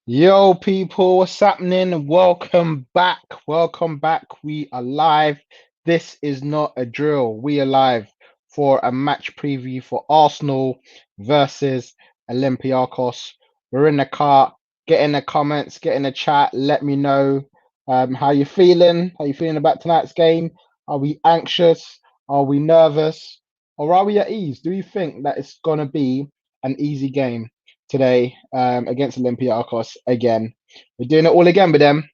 Yo, people, what's happening? Welcome back. Welcome back. We are live. This is not a drill. We are live for a match preview for Arsenal versus Olympiakos. We're in the car. Get in the comments, get in the chat. Let me know how you feeling. How you feeling about tonight's game? Are we anxious? Are we nervous? Or are we at ease? Do you think that it's gonna be an easy game today against Olympiakos again? We're doing it all again with them,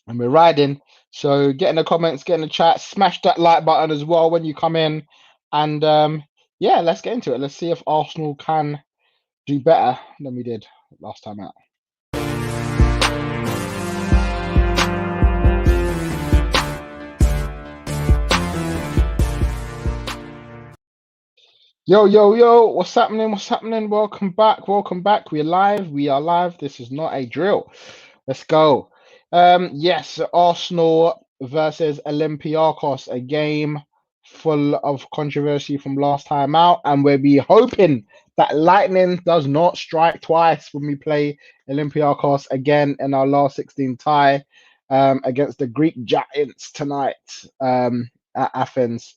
and we're riding. So get in the comments, get in the chat, smash that like button as well when you come in, and yeah, let's get into it. Let's see if Arsenal can do better than we did last time out. Yo, yo, yo, what's happening? What's happening? Welcome back. Welcome back. We're live. We are live. This is not a drill. Let's go. Yes, Arsenal versus Olympiakos, a game full of controversy from last time out, and we'll be hoping that lightning does not strike twice when we play Olympiakos again in our last 16 tie against the Greek Giants tonight at Athens.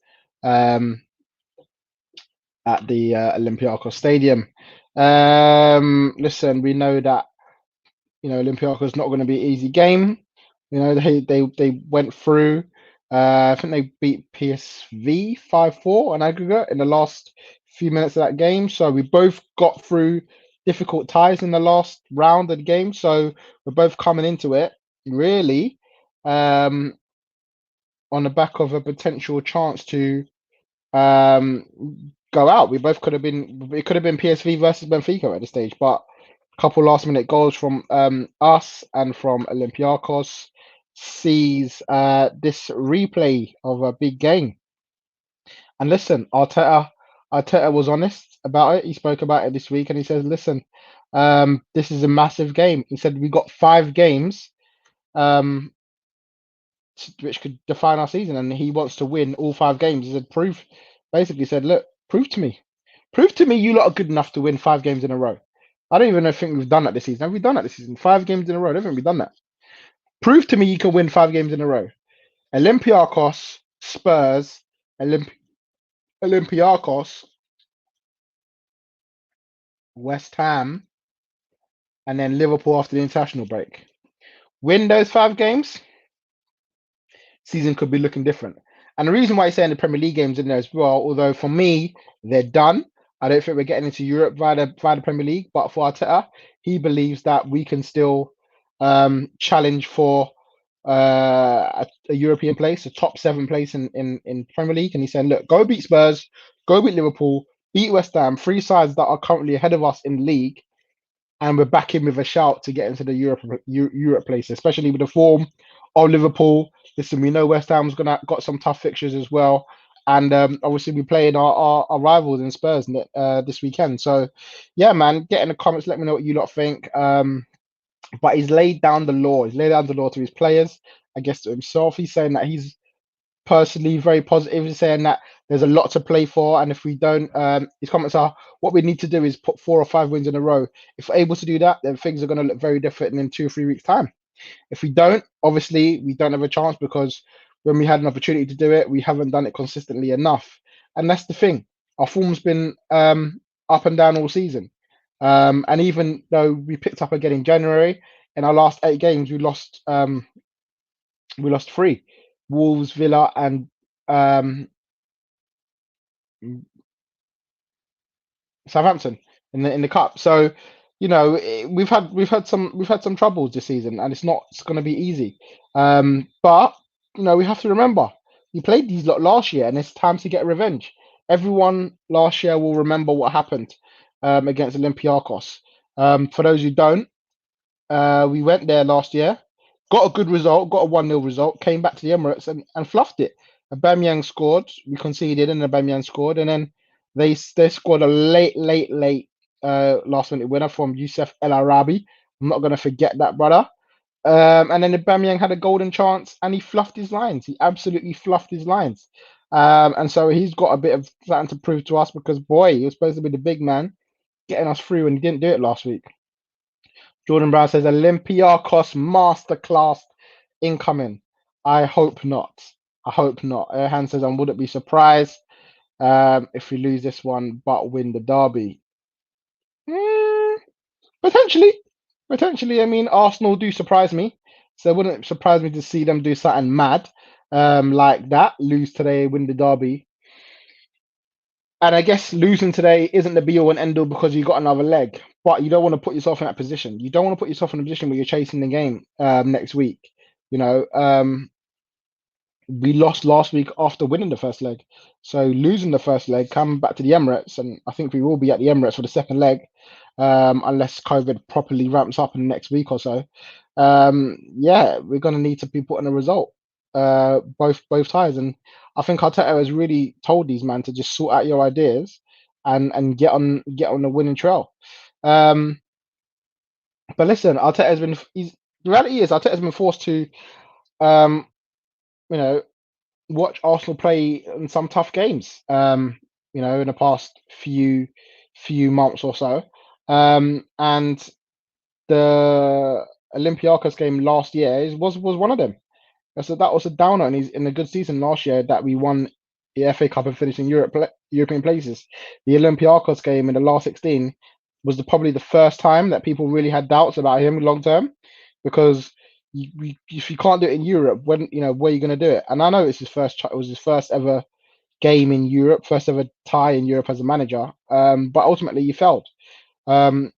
At the Olympiakos Stadium. Listen, we know that Olympiakos is not going to be an easy game. They went through. I think they beat PSV 5-4 on aggregate in the last few minutes of that game. So we both got through difficult ties in the last round of the game. So we're both coming into it really on the back of a potential chance to go out. We both could have been. It could have been PSV versus Benfica at this stage, but a couple last-minute goals from us and from Olympiakos sees this replay of a big game. And listen, Arteta was honest about it. He spoke about it this week, and he says, "Listen, this is a massive game." He said, "We got 5 games." Which could define our season, and he wants to win all 5 games. He said, basically said, look, prove to me you lot are good enough to win 5 games in a row. I don't even think we've done that this season. Have we done that this season? 5 games in a row. I don't think we've done that. Prove to me you can win 5 games in a row. Olympiakos, Spurs, Olympiakos, West Ham, and then Liverpool after the international break. Win those 5 games, season could be looking different. And the reason why he's saying the Premier League games in there as well, although for me, they're done. I don't think we're getting into Europe via the Premier League, but for Arteta, he believes that we can still challenge for a European place, a top 7 place in Premier League. And he's saying, look, go beat Spurs, go beat Liverpool, beat West Ham, 3 sides that are currently ahead of us in the league, and we're back in with a shout to get into the Europe place, especially with the form of Liverpool. Listen, we know West Ham's got some tough fixtures as well, and obviously we're playing our rivals in Spurs this weekend. So, yeah, man, get in the comments. Let me know what you lot think. But he's laid down the law. He's laid down the law to his players, I guess to himself. He's saying that he's personally very positive. He's saying that there's a lot to play for, and if we don't, his comments are, what we need to do is put 4 or 5 wins in a row. If we're able to do that, then things are going to look very different in 2 or 3 weeks' time. If we don't, obviously, we don't have a chance because when we had an opportunity to do it, we haven't done it consistently enough. And that's the thing. Our form's been up and down all season. And even though we picked up again in January, in our last 8 games, we lost 3. Wolves, Villa, and Southampton in the cup. So, we've had some troubles this season, and it's going to be easy. But we have to remember we played these lot last year, and it's time to get revenge. Everyone last year will remember what happened against Olympiakos. For those who don't, we went there last year, got a good result, got a 1-0 result, came back to the Emirates and fluffed it. Aubameyang scored, we conceded, and Aubameyang scored, and then they scored a late last minute winner from Youssef El Arabi. I'm not going to forget that, brother. And then Aubameyang had a golden chance, and he fluffed his lines. He absolutely fluffed his lines. And so he's got a bit of something to prove to us because, boy, he was supposed to be the big man getting us through, and he didn't do it last week. Jordan Brown says Olympiakos masterclass incoming. I hope not. I hope not. Erhan says I wouldn't be surprised if we lose this one but win the derby. Mm, potentially. Potentially. I mean, Arsenal do surprise me. So it wouldn't surprise me to see them do something mad like that. Lose today, win the derby. And I guess losing today isn't the be all and end all because you got another leg. But you don't want to put yourself in that position. You don't want to put yourself in a position where you're chasing the game next week. You know, we lost last week after winning the first leg. So losing the first leg, coming back to the Emirates, and I think we will be at the Emirates for the second leg, unless COVID properly ramps up in the next week or so. Yeah, we're going to need to be putting a result, both ties. And I think Arteta has really told these men to just sort out your ideas and get on the winning trail. But listen, Arteta has been. The reality is Arteta has been forced to, um, you know, watch Arsenal play in some tough games. In the past few months or so, and the Olympiakos game last year was one of them. So that was a downer, and he's in a good season last year that we won the FA Cup and finished in European places. The Olympiakos game in the last 16 was probably the first time that people really had doubts about him long term, because if you can't do it in Europe, when where are you going to do it? And I know it's it was his first ever game in Europe, first ever tie in Europe as a manager. But ultimately, he failed.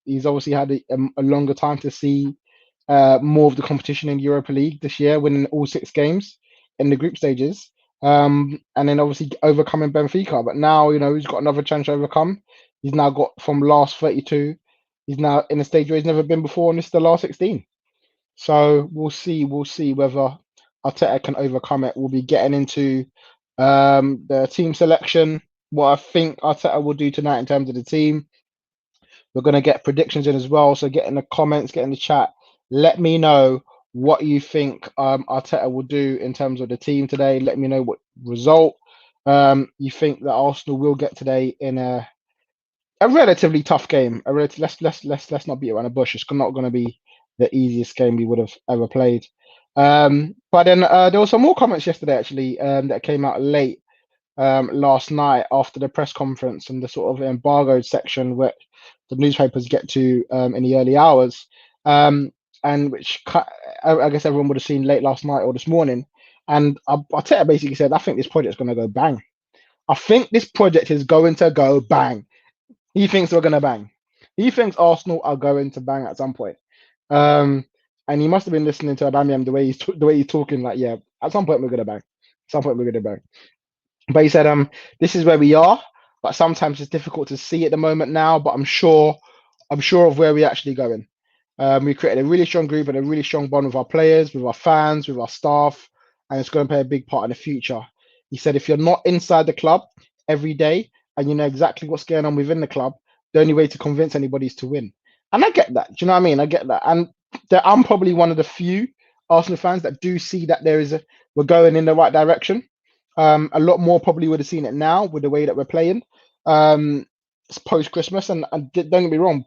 He's obviously had a longer time to see more of the competition in Europa League this year, winning all 6 games in the group stages, and then obviously overcoming Benfica. But now, he's got another chance to overcome. He's now got from last 32. He's now in a stage where he's never been before, and this is the last 16. So we'll see. We'll see whether Arteta can overcome it. We'll be getting into the team selection. What I think Arteta will do tonight in terms of the team. We're going to get predictions in as well. So get in the comments, get in the chat. Let me know what you think Arteta will do in terms of the team today. Let me know what result you think that Arsenal will get today in a relatively tough game. Let's not beat around the bush. It's not going to be the easiest game we would have ever played. But then there were some more comments yesterday actually that came out late last night after the press conference and the sort of embargoed section where the newspapers get to in the early hours, and which I guess everyone would have seen late last night or this morning. And Arteta basically said, I think this project's going to go bang. I think this project is going to go bang. He thinks we're going to bang. He thinks Arsenal are going to bang at some point. And he must have been listening to Aubameyang the way he's talking. Like, yeah, at some point we're going to bang. At some point we're going to bang. But he said, this is where we are, but sometimes it's difficult to see at the moment now. But I'm sure of where we're actually going. We created a really strong group and a really strong bond with our players, with our fans, with our staff, and it's going to play a big part in the future. He said, if you're not inside the club every day and you know exactly what's going on within the club, the only way to convince anybody is to win. And I get that. Do you know what I mean? I get that. And I'm probably one of the few Arsenal fans that do see that we're going in the right direction. A lot more probably would have seen it now with the way that we're playing. It's post Christmas, and don't get me wrong,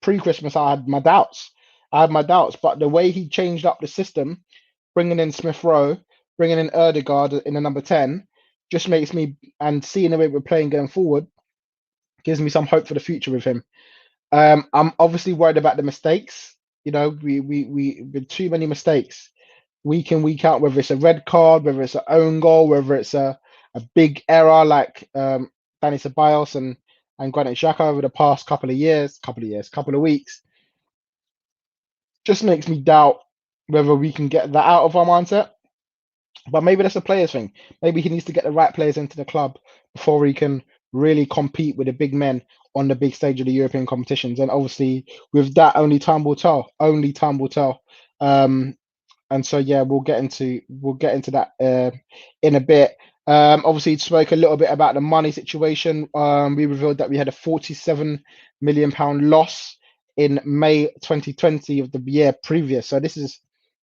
pre-Christmas I had my doubts. But the way he changed up the system, bringing in Smith-Rowe, bringing in Erdegaard in the number 10, just makes me, and seeing the way we're playing going forward, gives me some hope for the future with him. I'm obviously worried about the mistakes. We with too many mistakes week in, week out, whether it's a red card, whether it's an own goal, whether it's a big error like Dani Ceballos and Granit Xhaka over the past couple of weeks, just makes me doubt whether we can get that out of our mindset. But maybe that's a players thing. Maybe he needs to get the right players into the club before he can really compete with the big men on the big stage of the European competitions. And obviously, with that, only time will tell. Only time will tell. And so yeah, we'll get into that in a bit. Obviously, he spoke a little bit about the money situation. We revealed that we had a £47 million loss in May 2020 of the year previous. So this is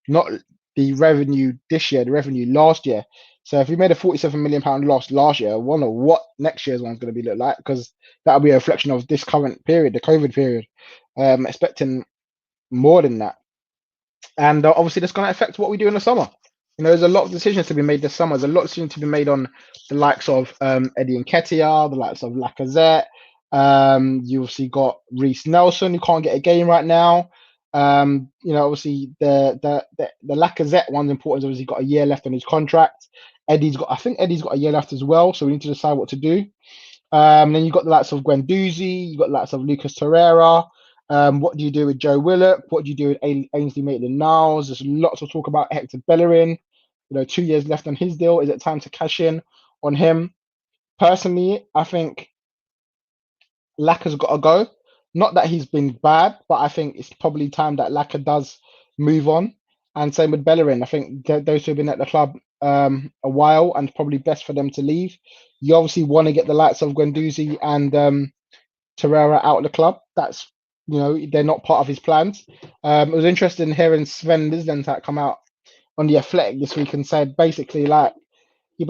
not the revenue this year, the revenue last year. So if we made a £47 million loss last year, I wonder what next year's one's going to be look like, because that'll be a reflection of this current period, the COVID period. Expecting more than that. And obviously, that's going to affect what we do in the summer. There's a lot of decisions to be made this summer. There's a lot of decisions to be made on the likes of Eddie Nketiah, the likes of Lacazette. You obviously got Reece Nelson, who can't get a game right now. Obviously the Lacazette one's important. Obviously, got a year left on his contract. I think Eddie's got a year left as well. So we need to decide what to do. Then you've got the likes of Guendouzi, you've got the likes of Lucas Torreira. What do you do with Joe Willock? What do you do with Ainsley Maitland-Niles? There's lots of talk about Hector Bellerin. 2 years left on his deal. Is it time to cash in on him? Personally, I think Laka's got to go. Not that he's been bad, but I think it's probably time that Laka does move on. And same with Bellerin. I think those who have been at the club a while, and probably best for them to leave. You obviously want to get the likes of Guendouzi and Torreira out of the club. That's they're not part of his plans. It was interesting hearing Sven Mislintat come out on the Athletic this week and said basically that he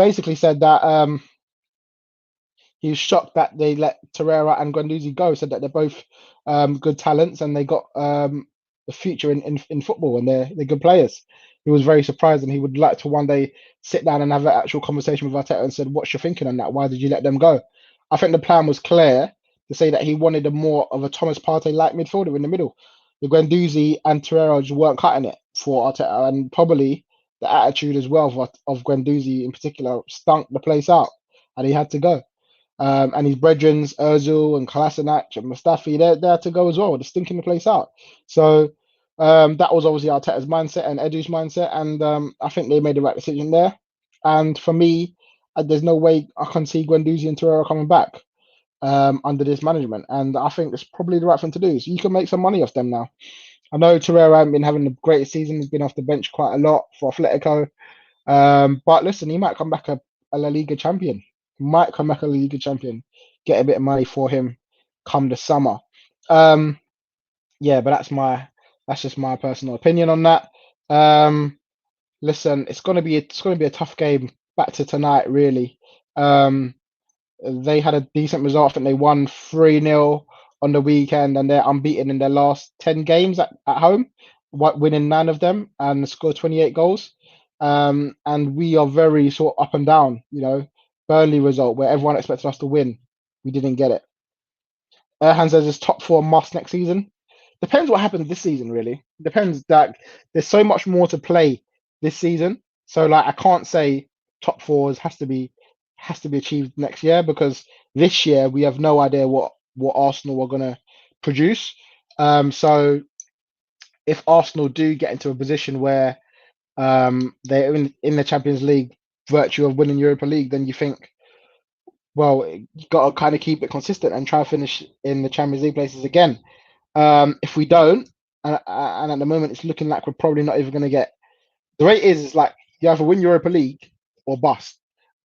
was shocked that they let Torreira and Guendouzi go. Said that they're both good talents and they got the future in football and they're good players. He was very surprised and he would like to one day sit down and have an actual conversation with Arteta and said, "What's your thinking on that? Why did you let them go?" I think the plan was clear to say that he wanted a more of a Thomas Partey-like midfielder in the middle. The Guendouzi and Torreira just weren't cutting it for Arteta, and probably the attitude as well of Guendouzi in particular stunk the place out, and he had to go. And his brethren, Ozil and Kolasinac and Mustafi, they're to go as well. They're stinking the place out. So that was obviously Arteta's mindset and Edu's mindset, and I think they made the right decision there. And for me, there's no way I can see Guendouzi and Torreira coming back under this management, and I think it's probably the right thing to do. So you can make some money off them now. I know Torreira hasn't been having the greatest season; he's been off the bench quite a lot for Atletico. But listen, he might come back a La Liga champion. Might come back a La Liga champion. Get a bit of money for him come the summer. Yeah, but that's just my personal opinion on that. Listen, it's gonna be a tough game back to tonight, really. They had a decent result. I think they won 3-0 on the weekend, and they're unbeaten in their last 10 games at home, winning 9 of them and scored 28 goals. And we are very sort of up and down. Burnley result where everyone expected us to win, we didn't get it. Erhan says it's top 4 must next season. Depends what happens this season, really. Depends that there's so much more to play this season. So I can't say top 4 has to be achieved next year, because this year we have no idea what Arsenal are gonna produce. So if Arsenal do get into a position where they're in the Champions League, virtue of winning Europa League, then you think, well, you got to kind of keep it consistent and try to finish in the Champions League places again. If we don't, and at the moment it's looking like we're probably not even going to get. The rate is like you either win Europa League or bust.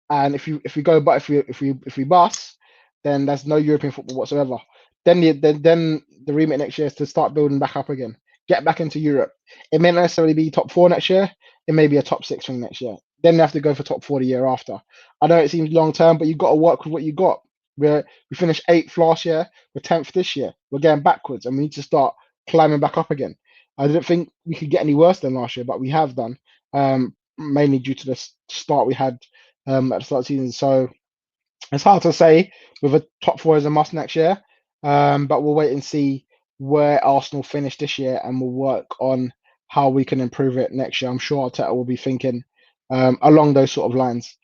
And if we bust, then there's no European football whatsoever. Then the remit next year is to start building back up again, get back into Europe. It may not necessarily be top 4 next year. It may be a top 6 thing next year. Then they have to go for top 4 the year after. I know it seems long term, but you've got to work with what you got. We finished 8th last year. We're 10th this year. We're getting backwards, and we need to start climbing back up again. I didn't think we could get any worse than last year, but we have done, mainly due to the start we had at the start of the season. So it's hard to say with a top 4 as a must next year, but we'll wait and see where Arsenal finish this year, and we'll work on how we can improve it next year. I'm sure Arteta will be thinking along those sort of lines.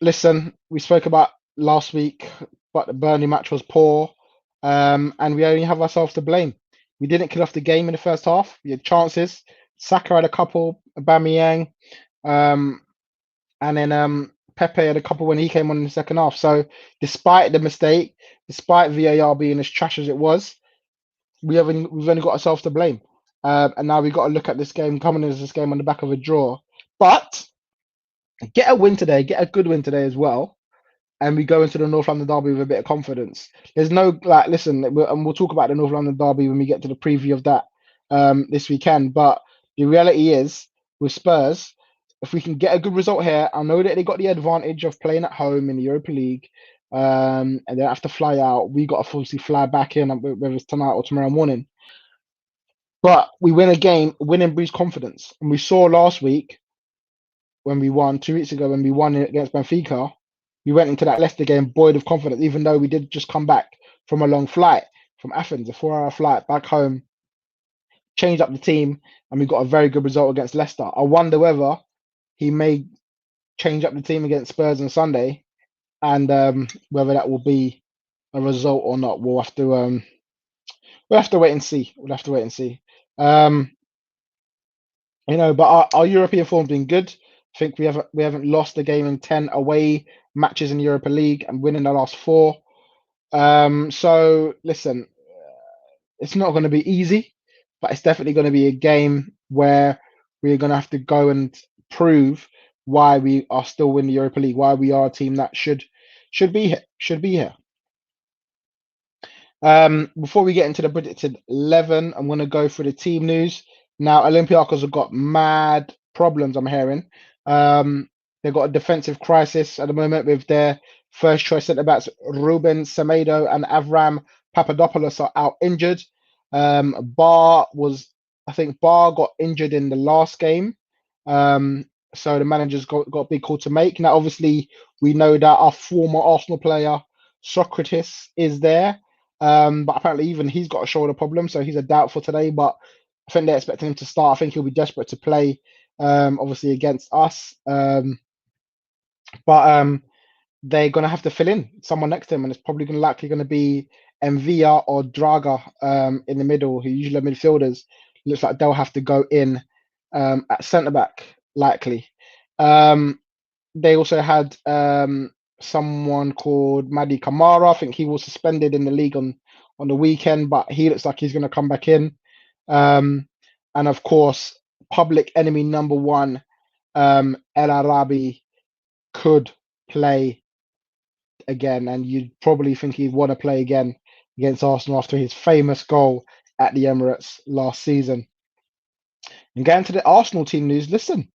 Listen, we spoke about last week, but the Burnley match was poor, and we only have ourselves to blame. We didn't kill off the game in the first half. We had chances. Saka had a couple, Aubameyang, and then Pepe had a couple when he came on in the second half. So despite the mistake, despite VAR being as trash as it was, we've only got ourselves to blame. And now we've got to look at this game, coming as this game on the back of a draw. But get a win today, get a good win today as well, and we go into the North London derby with a bit of confidence. There's no listen, and we'll talk about the North London derby when we get to the preview of that this weekend. But the reality is, with Spurs, if we can get a good result here, I know that they got the advantage of playing at home in the Europa League. and they have to fly out. We got to obviously fly back in, whether it's tonight or tomorrow morning. But we win a game, winning breeds confidence. And we saw last week when we won, 2 weeks ago when we won against Benfica, we went into that Leicester game buoyed of confidence, even though we did just come back from a long flight from Athens, a 4-hour flight back home, changed up the team, and we got a very good result against Leicester. I wonder whether he may change up the team against Spurs on Sunday, and whether that will be a result or not. We'll have to wait and see. We'll have to wait and see. But our European form's been good. I think we haven't lost a game in 10 away matches in the Europa League and winning the last 4. So listen, it's not going to be easy, but it's definitely going to be a game where we're going to have to go and prove why we are still in the Europa League, why we are a team that should be here. Should be here. Before we get into the predicted 11, I'm going to go through the team news. Now, Olympiakos have got mad problems, I'm hearing. They've got a defensive crisis at the moment with their first choice centre backs, Ruben Semedo and Avram Papadopoulos are out injured. Bar got injured in the last game. So the manager's got a big call to make. Now, obviously, we know that our former Arsenal player, Socrates, is there. But apparently even he's got a shoulder problem, so he's a doubt for today. But I think they're expecting him to start. I think he'll be desperate to play, obviously against us. But they're gonna have to fill in someone next to him, and it's probably likely gonna be Envia or Draga in the middle, who usually are midfielders. Looks like they'll have to go in at centre back, likely. They also had someone called Madi Kamara. I think he was suspended in the league on the weekend, but he looks like he's going to come back in. And of course, public enemy number 1, El Arabi, could play again, and you'd probably think he'd want to play again against Arsenal after his famous goal at the Emirates last season. And getting to the Arsenal team news, listen.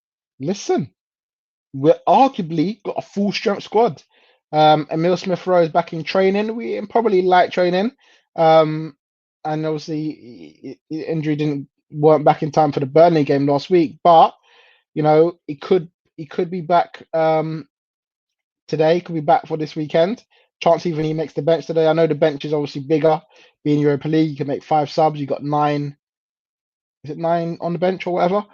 We're arguably got a full strength squad. Emil Smith-Rowe is back in training. We probably light training. And obviously injury weren't back in time for the Burnley game last week, but he could be back today, could be back for this weekend. Chance even he makes the bench today. I know the bench is obviously bigger, being Europa League, you can make 5 subs, you got 9. Is it 9 on the bench or whatever?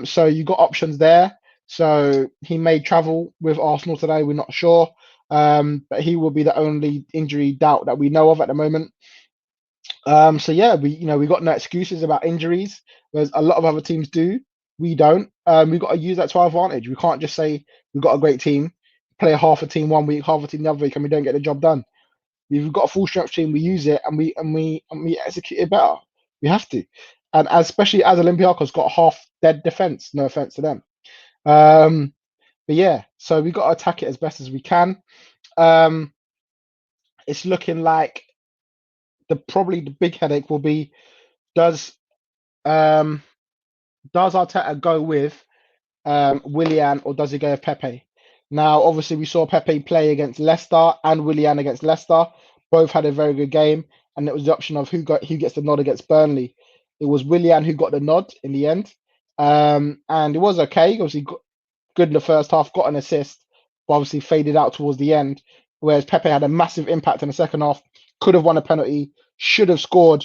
So you got options there. So he may travel with Arsenal today. We're not sure, but he will be the only injury doubt that we know of at the moment. So yeah, we got no excuses about injuries, whereas a lot of other teams do. We don't. We've got to use that to our advantage. We can't just say we've got a great team, play half a team one week, half a team the other week, and we don't get the job done. We've got a full strength team. We use it, and we execute it better. We have to, and especially as Olympiakos got half dead defense. No offense to them. But yeah, so we got to attack it as best as we can. It's looking like probably the big headache will be, does Arteta go with Willian, or does he go with Pepe? Now, obviously, we saw Pepe play against Leicester and Willian against Leicester. Both had a very good game, and it was the option of who gets the nod against Burnley. It was Willian who got the nod in the end, and it was okay. Obviously, good in the first half, got an assist, but obviously faded out towards the end. Whereas Pepe had a massive impact in the second half, could have won a penalty, should have scored,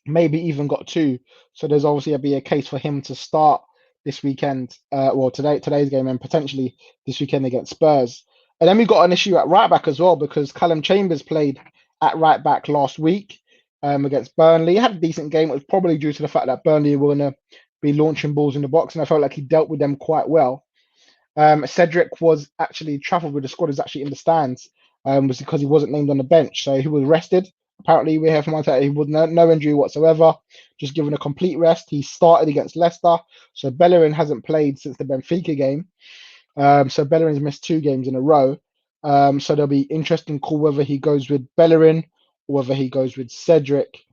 maybe even got 2. So there's obviously be a case for him to start this weekend, today's game, and potentially this weekend against Spurs. And then we got an issue at right back as well, because Callum Chambers played at right back last week against Burnley. He had a decent game. It was probably due to the fact that Burnley were going to be launching balls in the box, and I felt like he dealt with them quite well. Cedric was actually travelled with the squad, is actually in the stands, was because he wasn't named on the bench, so he was rested. Apparently, we hear from Arteta he was no injury whatsoever, just given a complete rest. He started against Leicester, so Bellerin hasn't played since the Benfica game. So Bellerin's missed 2 games in a row. So there'll be interesting call whether he goes with Bellerin or whether he goes with Cedric.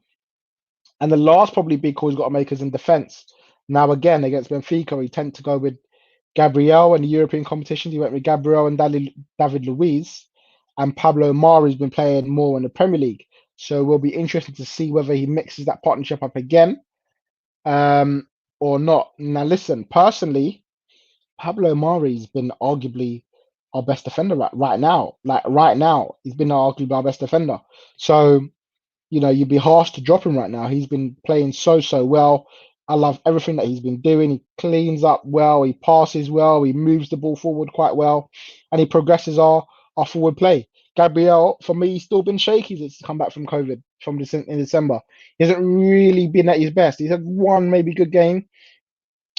And the last probably big call he's got to make is in defence. Now, again, against Benfica, we tend to go with Gabriel in the European competitions. He went with Gabriel and David Luiz. and Pablo Mari's been playing more in the Premier League. So we'll be interested to see whether he mixes that partnership up again, um, or not. Now, listen, personally, Pablo Mari's been arguably our best defender right now. Like right now, he's been arguably our best defender. So you'd be harsh to drop him right now. He's been playing so well. I love everything that he's been doing. He cleans up well, he passes well, he moves the ball forward quite well, and he progresses our forward play. Gabriel, for me, he's still been shaky since he's come back from COVID in December. He hasn't really been at his best. He's had one maybe good game.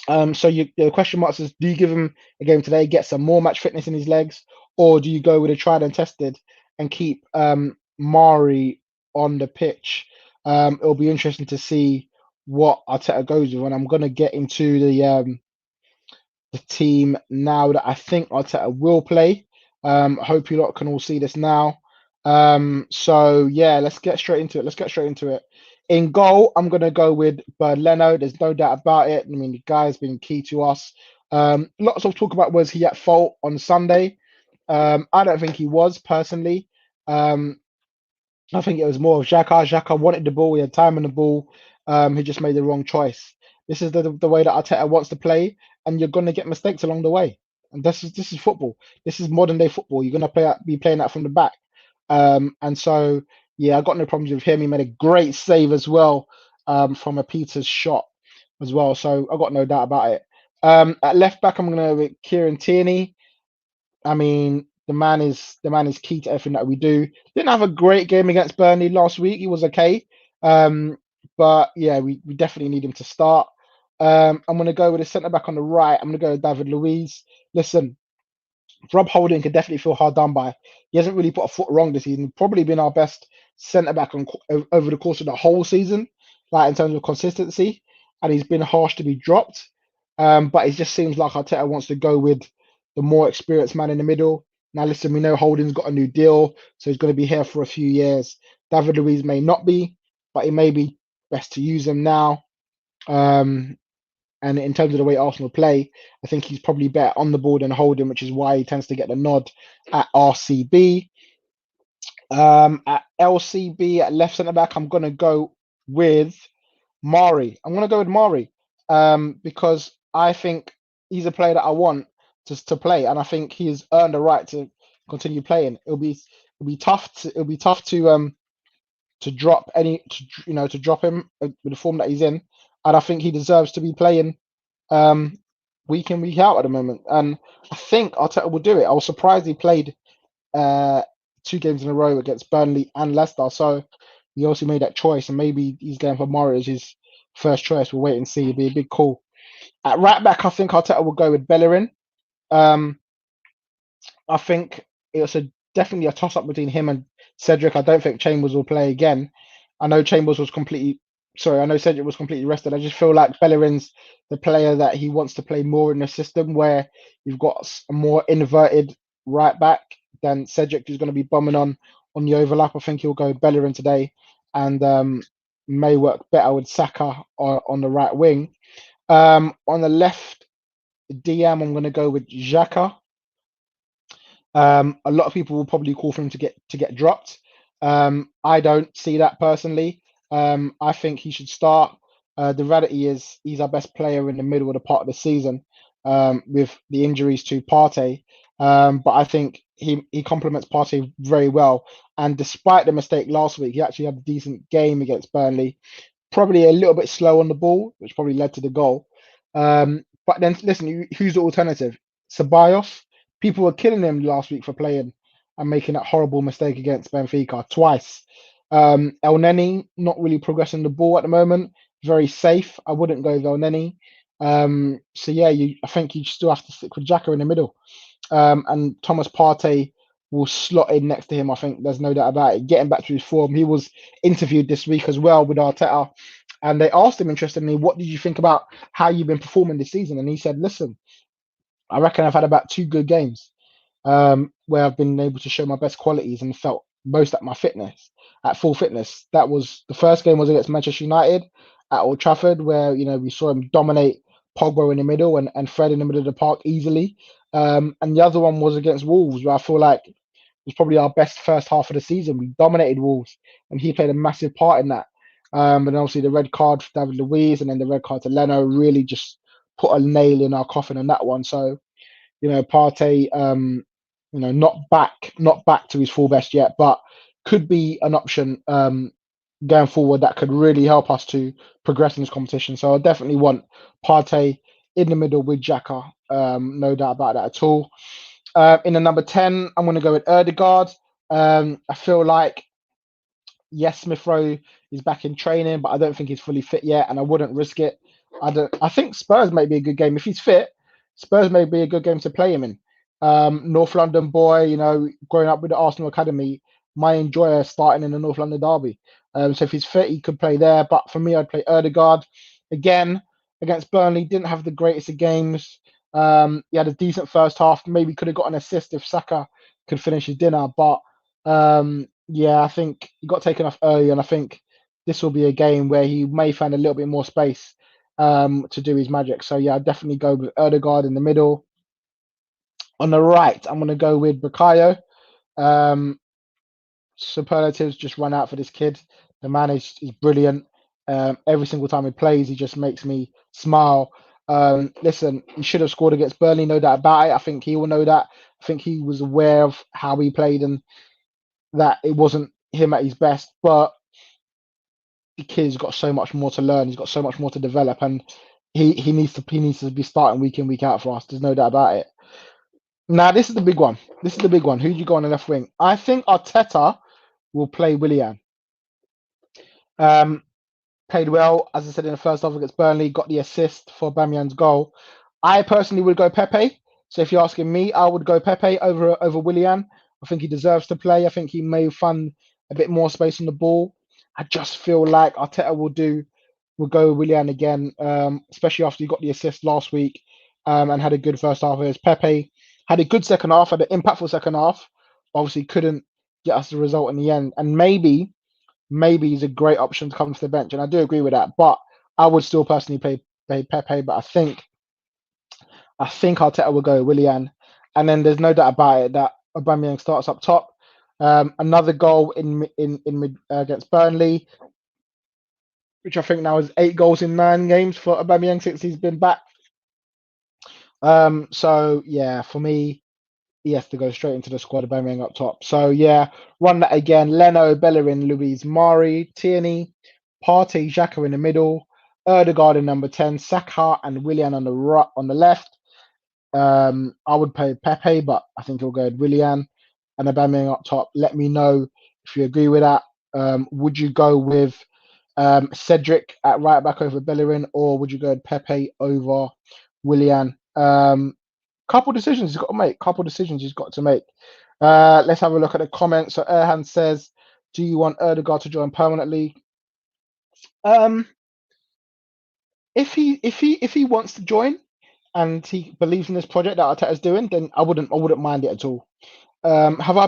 So the question marks is: do you give him a game today, get some more match fitness in his legs, or do you go with a tried and tested and keep Mari on the pitch? It'll be interesting to see what Arteta goes with, and I'm gonna get into the team now that I think Arteta will play. I hope you lot can all see this now. So yeah, let's get straight into it. In goal, I'm gonna go with Bernd Leno. There's no doubt about it. I mean, the guy's been key to us. Lots of talk about was he at fault on Sunday. I don't think he was personally. I think it was more of Xhaka. Xhaka wanted the ball. He had time on the ball. He just made the wrong choice. This is the way that Arteta wants to play, and you're going to get mistakes along the way. And this is football. This is modern day football. You're going to be playing that from the back. And so, yeah, I got no problems with him. He made a great save as well, from a Peters shot as well. So I got no doubt about it. At left back, I'm going to with Kieran Tierney. I mean, the man is key to everything that we do. Didn't have a great game against Burnley last week. He was okay, but yeah, we definitely need him to start. I'm going to go with a centre back on the right. I'm going to go with David Luiz. Listen, Rob Holding can definitely feel hard done by. He hasn't really put a foot wrong this season. Probably been our best centre back over the course of the whole season, like in terms of consistency. And he's been harsh to be dropped. But it just seems like Arteta wants to go with the more experienced man in the middle. Now, listen, we know Holding's got a new deal, so he's going to be here for a few years. David Luiz may not be, but it may be best to use him now. And in terms of the way Arsenal play, I think he's probably better on the ball than Holding, which is why he tends to get the nod at RCB. At LCB, at left centre back, I'm going to go with Mari. Because I think he's a player that I want to play, and I think he's earned the right to continue playing. It'll be tough to drop to drop him with the form that he's in, and I think he deserves to be playing week in week out at the moment. And I think Arteta will do it. I was surprised he played 2 games in a row against Burnley and Leicester, so he also made that choice, and maybe he's going for Mari as his first choice. We'll wait and see. It'll be a big call. At right back, I think Arteta will go with Bellerin. I think it's definitely a toss up between him and Cedric. I don't think Chambers will play again. I know Cedric was completely rested. I just feel like Bellerin's the player that he wants to play more in the system where you've got a more inverted right back than Cedric, who's going to be bombing on the overlap. I think he'll go Bellerin today, and may work better with Saka on the right wing. On the left DM, I'm going to go with Xhaka. A lot of people will probably call for him to get dropped. I don't see that personally. I think he should start. The reality is he's our best player in the middle of the part of the season, with the injuries to Partey. But I think he complements Partey very well. And despite the mistake last week, he actually had a decent game against Burnley. Probably a little bit slow on the ball, which probably led to the goal. But then listen, who's the alternative? Ceballos. People were killing him last week for playing and making that horrible mistake against Benfica twice. El Neni not really progressing the ball at the moment. Very safe. I wouldn't go with El Neni. So yeah, I think you still have to stick with Xhaka in the middle. And Thomas Partey will slot in next to him. I think there's no doubt about it. Getting back to his form. He was interviewed this week as well with Arteta, and they asked him, interestingly, what did you think about how you've been performing this season? And he said, listen, I reckon I've had about 2 good games where I've been able to show my best qualities and felt most at full fitness. That was the first game was against Manchester United at Old Trafford, where we saw him dominate Pogba in the middle and Fred in the middle of the park easily. And the other one was against Wolves, where I feel like was probably our best first half of the season. We dominated Wolves, and he played a massive part in that. And obviously the red card for David Luiz and then the red card to Leno really just put a nail in our coffin on that one. So, Partey, not back to his full best yet, but could be an option going forward that could really help us to progress in this competition. So I definitely want Partey in the middle with Xhaka. No doubt about that at all. In the number 10, I'm going to go with Ødegaard. I feel like, yes, smith-rowe is back in training, but I don't think he's fully fit yet, and I wouldn't risk it. I think Spurs may be a good game. If he's fit, Spurs may be a good game to play him in. North London boy, growing up with the Arsenal Academy, might enjoy starting in the North London derby. So if he's fit, he could play there. But for me, I'd play Ødegaard. Again, against Burnley, didn't have the greatest of games. He had a decent first half. Maybe could have got an assist if Saka could finish his dinner. But I think he got taken off early, and I think this will be a game where he may find a little bit more space to do his magic. So I'd definitely go with Ødegaard in the middle. On the right, I'm going to go with Bukayo. Superlatives just run out for this kid. The man is brilliant. Every single time he plays, he just makes me smile. Listen, he should have scored against Burnley, no doubt about it. I think he will know that. I think he was aware of how he played and that it wasn't him at his best. But the kid's got so much more to learn. He's got so much more to develop, and he needs to be starting week in, week out for us. There's no doubt about it. Now, this is the big one. Who do you go on the left wing? I think Arteta will play Willian. Played well, as I said, in the first half against Burnley, got the assist for Aubameyang's goal. I personally would go Pepe. So if you're asking me, I would go Pepe over Willian. I think he deserves to play. I think he may find a bit more space on the ball. I just feel like Arteta will go with Willian again, especially after he got the assist last week and had a good first half. As Pepe had a good second half, had an impactful second half. Obviously, couldn't get us the result in the end. And maybe he's a great option to come to the bench, and I do agree with that. But I would still personally play Pepe. But I think Arteta will go with Willian, and then there's no doubt about it that Aubameyang starts up top. Another goal in against Burnley, which I think now is 8 goals in 9 games for Aubameyang since he's been back. So for me, he has to go straight into the squad, Aubameyang up top. So run that again. Leno, Bellerin, Luiz, Mari, Tierney, Partey, Xhaka in the middle, Ødegaard in number 10, Saka and Willian on the left. I would play Pepe, but I think he'll go with Willian and Aubameyang up top. Let me know if you agree with that. Would you go with Cedric at right back over Bellerin, or would you go with Pepe over Willian? Couple decisions he's got to make. Let's have a look at the comments. So Erhan says, do you want Ødegaard to join permanently? If he wants to join and he believes in this project that Arteta's doing, then I wouldn't mind it at all. Have I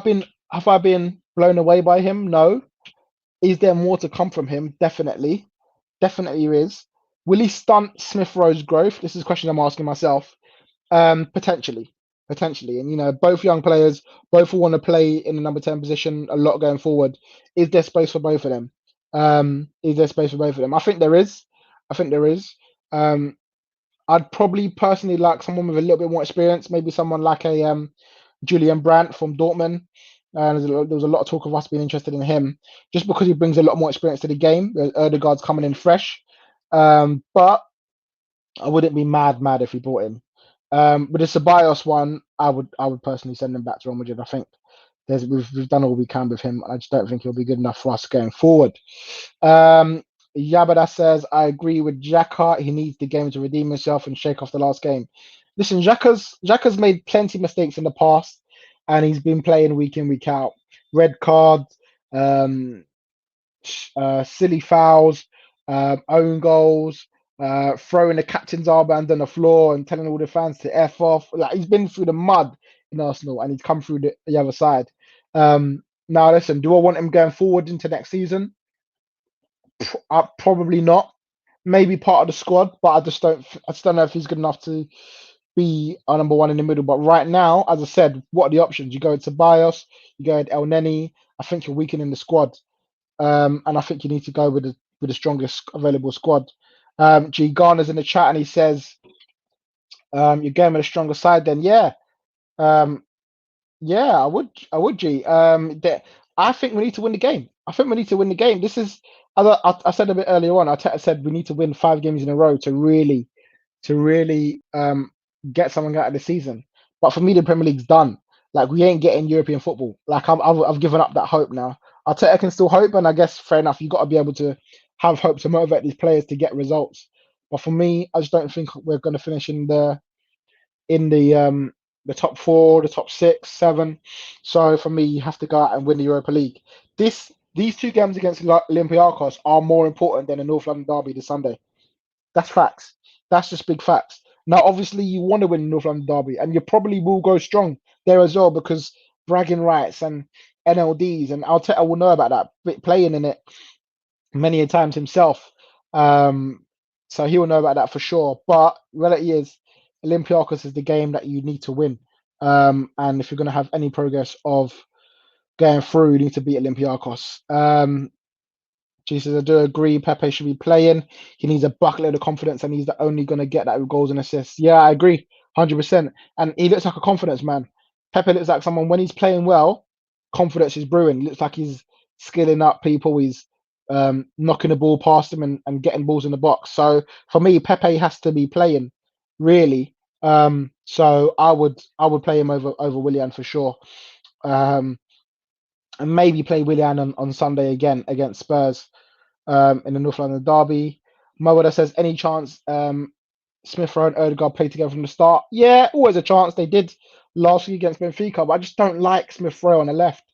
been blown away by him? No. Is there more to come from him? Definitely is. Will he stunt Smith-Rowe's growth? This is a question I'm asking myself. Potentially, and both young players, both will want to play in the number 10 position a lot going forward. Is there space for both of them? I think there is. I'd probably personally like someone with a little bit more experience, maybe someone like a Julian Brandt from Dortmund. There was a lot of talk of us being interested in him, just because he brings a lot more experience to the game. Ødegaard's coming in fresh, but I wouldn't be mad if we bought him. With the Ceballos one, I would personally send him back to Real Madrid. I think we've done all we can with him. I just don't think he'll be good enough for us going forward. Yabada says, I agree with Xhaka. He needs the game to redeem himself and shake off the last game. Listen, Xhaka's made plenty of mistakes in the past, and he's been playing week in, week out. Red card, silly fouls, own goals, throwing the captain's armband on the floor and telling all the fans to F off. Like, he's been through the mud in Arsenal, and he's come through the other side. Now, listen, do I want him going forward into next season? Probably not. Maybe part of the squad, but I just don't know if he's good enough to be our number one in the middle. But right now, as I said, what are the options? You go to Bios, you go to El Neni. I think you're weakening the squad, and I think you need to go with the strongest available squad. G Garner's in the chat and he says, you're going with a stronger side. Then um, yeah, I would, G. I think we need to win the game. I think we need to win the game. This is, I said a bit earlier on. I said we need to win 5 games in a row to really get something out of the season. But for me, the Premier League's done. Like we ain't getting European football. Like I've given up that hope now. Arteta can still hope, and I guess fair enough. You got to be able to have hope to motivate these players to get results. But for me, I just don't think we're going to finish in the top four, the top six, seven. So for me, you have to go out and win the Europa League. These 2 games against Olympiakos are more important than the North London derby this Sunday. That's facts. That's just big facts. Now, obviously, you want to win North London derby, and you probably will go strong there as well because bragging rights and NLDs, and Arteta will know about that, playing in it many a times himself. Um, so he will know about that for sure. But reality is, Olympiakos is the game that you need to win. And if you're going to have any progress of going through, you need to beat Olympiakos. Jesus, I do agree. Pepe should be playing. He needs a buckload of confidence, and he's the only going to get that with goals and assists. Yeah, I agree, 100%. And he looks like a confidence man. Pepe looks like someone when he's playing well, confidence is brewing. He looks like he's skilling up people. He's knocking the ball past him and getting balls in the box. So for me, Pepe has to be playing, really. So I would play him over Willian for sure. Um, and maybe play Willian on Sunday again against Spurs in the North London derby. Moda says, any chance Smith-Rowe and Odegaard play together from the start? Yeah, always a chance. They did last week against Benfica, but I just don't like Smith-Rowe on the left.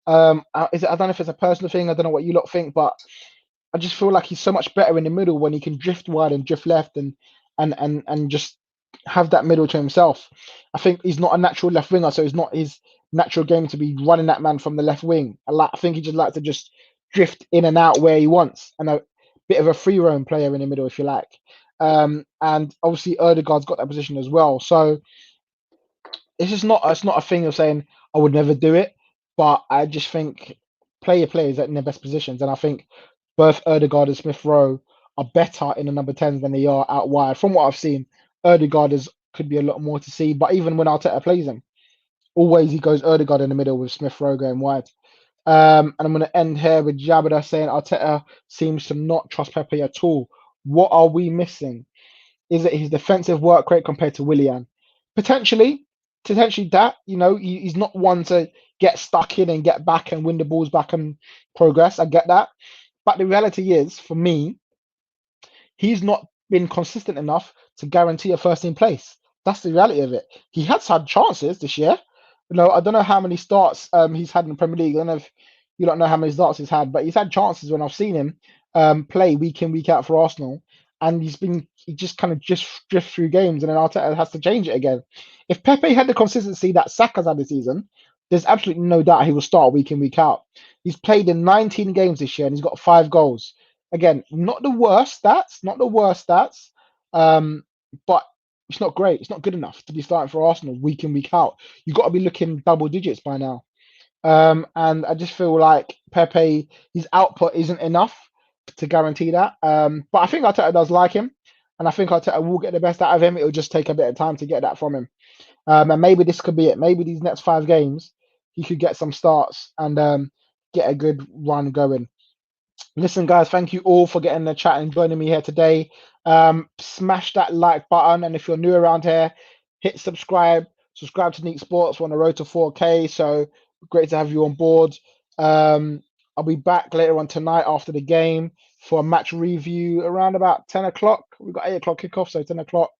I don't know if it's a personal thing. I don't know what you lot think, but I just feel like he's so much better in the middle when he can drift wide and drift left and just have that middle to himself. I think he's not a natural left winger, so it's not his natural game to be running that man from the left wing. I think he just likes to just drift in and out where he wants, and a bit of a free roam player in the middle, if you like. And obviously Odegaard's got that position as well. So it's not a thing of saying I would never do it, but I just think play your players in their best positions, and I think both Odegaard and Smith Rowe are better in the number 10s than they are out wide. From what I've seen, Odegaard could be a lot more to see, but even when Arteta plays him, always he goes Odegaard in the middle with Smith Rowe going wide. And I'm going to end here with Jabada saying Arteta seems to not trust Pepe at all. What are we missing? Is it his defensive work rate compared to Willian? Potentially, potentially that. He's not one to get stuck in and get back and win the balls back and progress. I get that, but the reality is, for me, he's not been consistent enough to guarantee a first team place. That's the reality of it. He has had chances this year. I don't know how many starts he's had in the Premier League. I don't know if you don't know how many starts he's had, but he's had chances when I've seen him play week in, week out for Arsenal, and he just kind of just drift through games, and then Arteta has to change it again. If Pepe had the consistency that Saka's had this season, there's absolutely no doubt he will start week in, week out. He's played in 19 games this year and he's got 5 goals. Again, not the worst stats, but it's not great. It's not good enough to be starting for Arsenal week in, week out. You've got to be looking double digits by now. And I just feel like Pepe, his output isn't enough to guarantee that. But I think Arteta does like him, and I think Arteta will get the best out of him. It'll just take a bit of time to get that from him. And maybe this could be it. Maybe these next 5 games, he could get some starts and get a good run going. Listen, guys, thank you all for getting the chat and joining me here today. Smash that like button, and if you're new around here, hit subscribe. Subscribe to Neeks Sports. We're on the road to 4K, so great to have you on board. I'll be back later on tonight after the game for a match review around about 10 o'clock. We've got 8 o'clock kickoff, so 10 o'clock.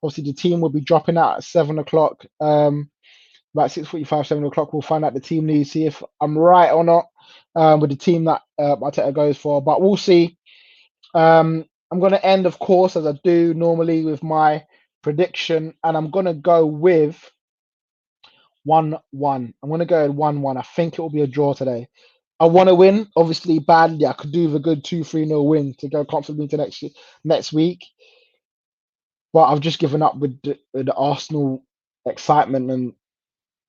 Obviously, the team will be dropping out at 7 o'clock. About 6:45, 7 o'clock, we'll find out the team needs, see if I'm right or not with the team that Arteta goes for. But we'll see. I'm going to end, of course, as I do normally, with my prediction, and I'm going to go with 1-1. I'm going to go at 1-1. I think it will be a draw today. I want to win, obviously badly. I could do with a good 2-3-0 win to go comfortably into next week. but I've just given up with the Arsenal excitement, and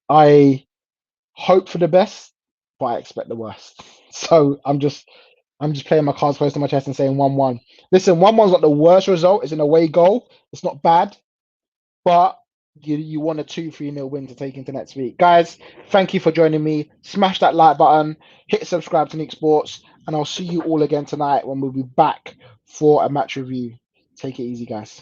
I hope for the best, but I expect the worst. So I'm just playing my cards close to my chest and saying 1-1. Listen, 1-1's not the worst result. It's an away goal. It's not bad, but you want a 2-3-0 win to take into next week. Guys, thank you for joining me. Smash that like button, hit subscribe to Neeks Sports, and I'll see you all again tonight when we'll be back for a match review. Take it easy, guys.